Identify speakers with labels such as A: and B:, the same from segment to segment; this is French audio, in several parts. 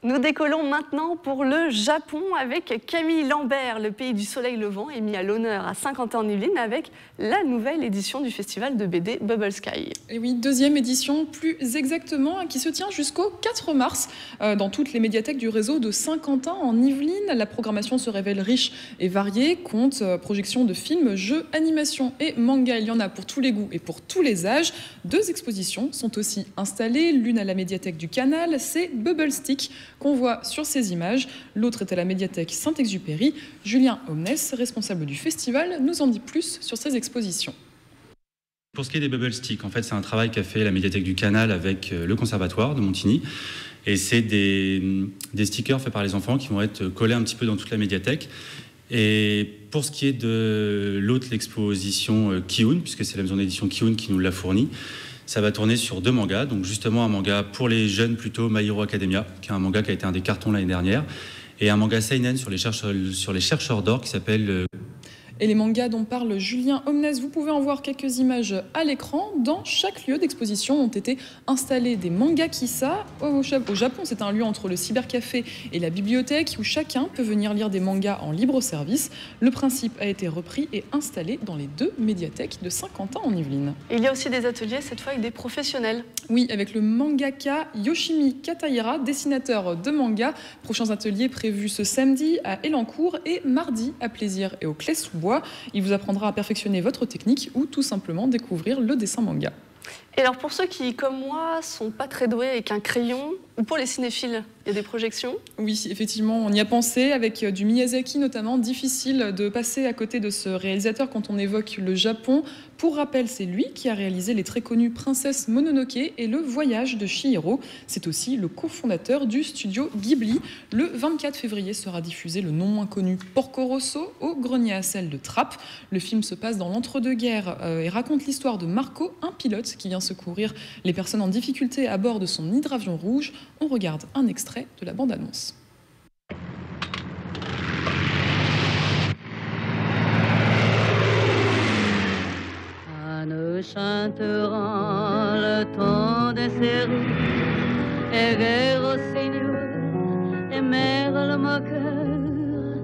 A: Nous décollons maintenant pour le Japon avec Camille Lambert. Le pays du soleil levant est mis à l'honneur à Saint-Quentin-en-Yvelines avec la nouvelle édition du festival de BD Bubble Sky.
B: Et oui, deuxième édition plus exactement, qui se tient jusqu'au 4 mars dans toutes les médiathèques du réseau de Saint-Quentin-en-Yvelines. La programmation se révèle riche et variée, contes, projections de films, jeux, animations et mangas. Il y en a pour tous les goûts et pour tous les âges. Deux expositions sont aussi installées, l'une à la médiathèque du Canal, c'est Bubble Stick, qu'on voit sur ces images. L'autre est à la médiathèque Saint-Exupéry. Julien Omnes, responsable du festival, nous en dit plus sur ces expositions.
C: Pour ce qui est des Bubble Stick, en fait, c'est un travail qu'a fait la médiathèque du Canal avec le conservatoire de Montigny. Et c'est des stickers faits par les enfants qui vont être collés un petit peu dans toute la médiathèque. Et pour ce qui est de l'autre, l'exposition Kiun, puisque c'est la maison d'édition Kiun qui nous l'a fourni, ça va tourner sur deux mangas. Donc justement un manga pour les jeunes plutôt, My Hero Academia, qui est un manga qui a été un des cartons l'année dernière, et un manga seinen sur les chercheurs d'or qui s'appelle...
B: Et les mangas dont parle Julien Omnes, vous pouvez en voir quelques images à l'écran. Dans chaque lieu d'exposition ont été installés des mangakisa. Au Japon, c'est un lieu entre le cybercafé et la bibliothèque où chacun peut venir lire des mangas en libre service. Le principe a été repris et installé dans les deux médiathèques de Saint-Quentin-en-Yvelines.
A: Il y a aussi des ateliers, cette fois avec des professionnels.
B: Oui, avec le mangaka Yoshimi Katahira, dessinateur de manga. Prochains ateliers prévus ce samedi à Elancourt et mardi à Plaisir et au Clé-sous-Bois. Il vous apprendra à perfectionner votre technique ou tout simplement découvrir le dessin manga.
A: Et alors pour ceux qui, comme moi, sont pas très doués avec un crayon, ou pour les cinéphiles, il y a des projections?
B: Oui, effectivement, on y a pensé avec du Miyazaki notamment. Difficile de passer à côté de ce réalisateur quand on évoque le Japon. Pour rappel, c'est lui qui a réalisé les très connues Princesse Mononoke et Le Voyage de Chihiro. C'est aussi le cofondateur du studio Ghibli. Le 24 février sera diffusé le non moins connu Porco Rosso au Grenier à sel de Trappes. Le film se passe dans l'entre-deux-guerres et raconte l'histoire de Marco, un pilote qui vient secourir les personnes en difficulté à bord de son hydravion rouge. On regarde un extrait de la bande-annonce.
D: Chantera le temps des séries, et rire au Seigneur, et mère le moqueur,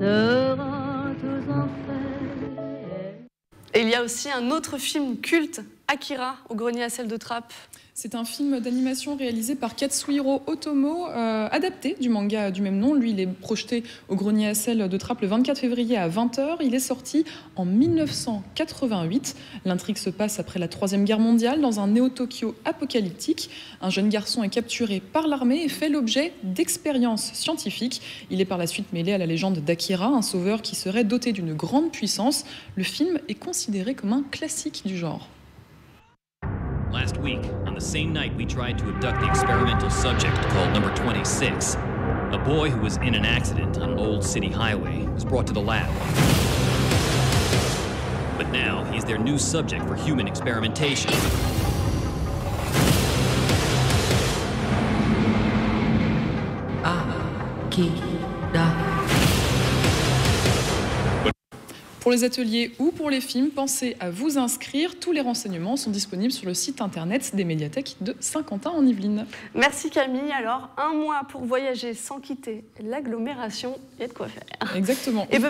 D: sera tous en fait.
A: Et il y a aussi un autre film culte, Akira, au Grenier à sel de Trappes.
B: C'est un film d'animation réalisé par Katsuhiro Otomo, adapté du manga du même nom. Lui, il est projeté au Grenier à sel de Trappes le 24 février à 20h. Il est sorti en 1988. L'intrigue se passe après la Troisième Guerre mondiale dans un Néo-Tokyo apocalyptique. Un jeune garçon est capturé par l'armée et fait l'objet d'expériences scientifiques. Il est par la suite mêlé à la légende d'Akira, un sauveur qui serait doté d'une grande puissance. Le film est considéré comme un classique du genre.
E: Last week, on the same night we tried to abduct the experimental subject called number 26, a boy who was in an accident on an old city highway was brought to the lab. But now he's their new subject for human experimentation.
D: Akira.
B: Pour les ateliers ou pour les films, pensez à vous inscrire. Tous les renseignements sont disponibles sur le site internet des médiathèques de Saint-Quentin-en-Yvelines.
A: Merci Camille. Alors, un mois pour voyager sans quitter l'agglomération, il y a de quoi faire.
B: Exactement.
A: Et